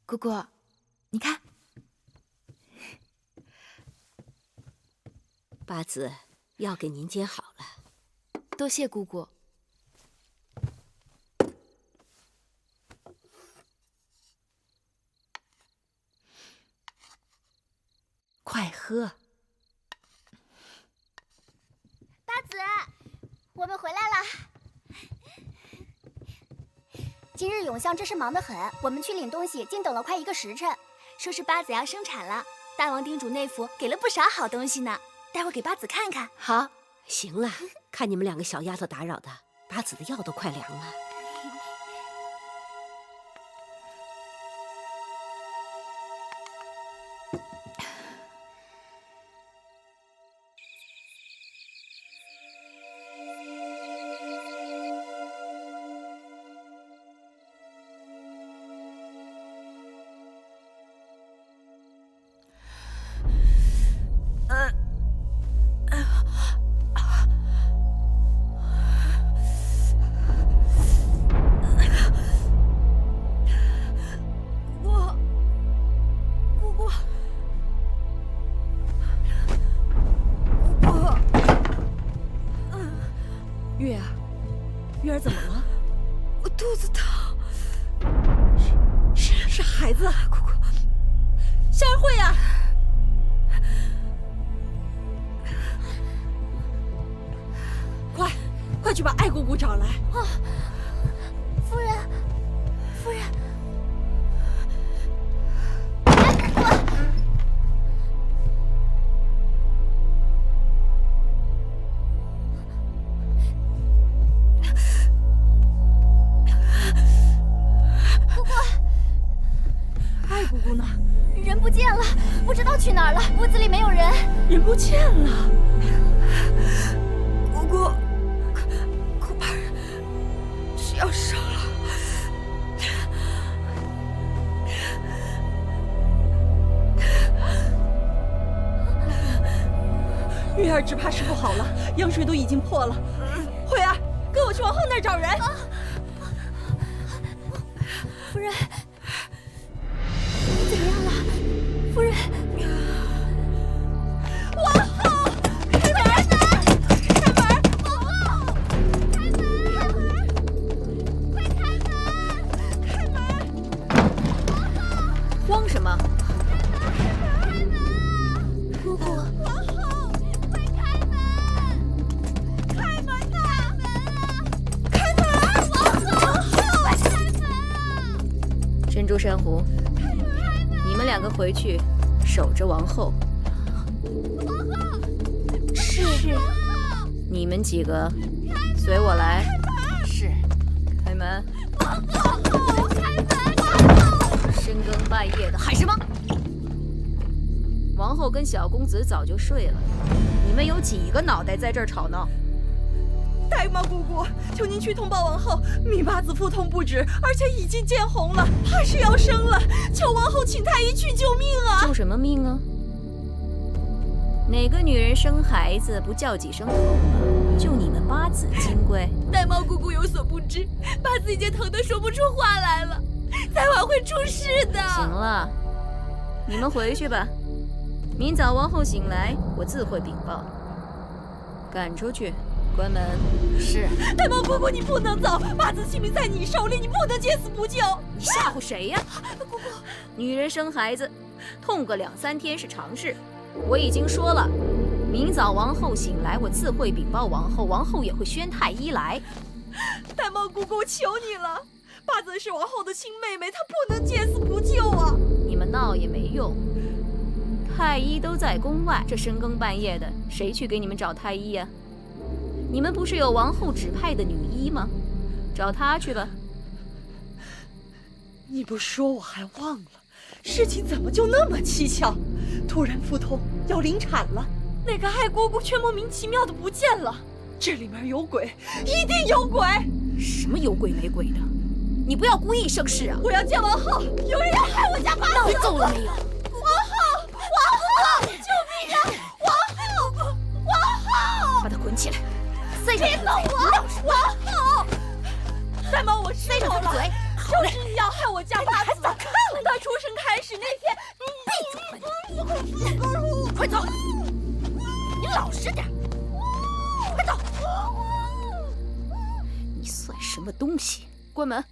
姑姑，你看，八子药给您煎好了，多謝姑姑。快喝。八子，我们回来了。今日永相真是忙得很，我们去领东西，竟等了快1个时辰。说是八子要生产了，大王叮嘱内府给了不少好东西呢，待会儿给八子看看。好，行了，看你们2个小丫头打扰的，八子的药都快凉了。月儿怎么了？我肚子疼。是孩子，姑姑，向日葵呀！快去把艾姑姑找来。啊，夫人，夫人，艾姑姑。姑姑呢？人不见了，不知道去哪儿了。屋子里没有人，人不见了。姑姑，恐怕是要生了。月儿只怕是不好了，羊水都已经破了。慧儿，跟我去王后那儿找人。夫人。怎么样了，夫人？王后，开门！开门！王后，开门！快开门！开门！王后，慌什么？开门！姑姑，王后，快开门！开门呐！开门啊！开门！王后，快开门啊！珍珠珊瑚。你们2个回去守着王后。是。你们几个随我来。是。开门。王后，开门！深更半夜的喊什么？王后跟小公子早就睡了，你们有几个腦袋在这儿吵鬧？呆猫姑姑，求您去通报王后，米八子腹痛不止，而且已经见红了，怕是要生了，求王后请太医去救命啊！救什么命啊？哪个女人生孩子不叫几声疼啊？就你们八子金贵？呆猫姑姑有所不知，八子已经疼得说不出话来了，再晚会出事的。行了，你们回去吧。明早王后醒来，我自会禀报。赶出去。关门。是。呆猫姑姑，你不能走，八子性命在你手里，你不能见死不救。你吓唬谁呀？姑姑，女人生孩子，痛个2、3天是常事。我已经说了，明早王后醒来，我自会禀报王后，王后也会宣太医来。呆猫姑姑，求你了，八子是王后的亲妹妹，她不能见死不救啊！你们闹也没用，太医都在宫外，这深更半夜的，谁去给你们找太医呀？你们不是有王后指派的女医吗？找她去吧。你不说我还忘了，事情怎么就那么蹊跷？突然腹痛，要临产了，那个爱姑姑却莫名其妙的不见了。这里面有鬼，一定有鬼！什么有鬼没鬼的？你不要故意生事啊！我要见王后，有人要害我家八子！到底够了没有？王后，王后，救命啊！王后，王后，把他滚起来！塞上别动我！王后，呆猫，我失手了，就是你要害我家八子，等他出快走！你老实点，快走！你算什么东西？关门！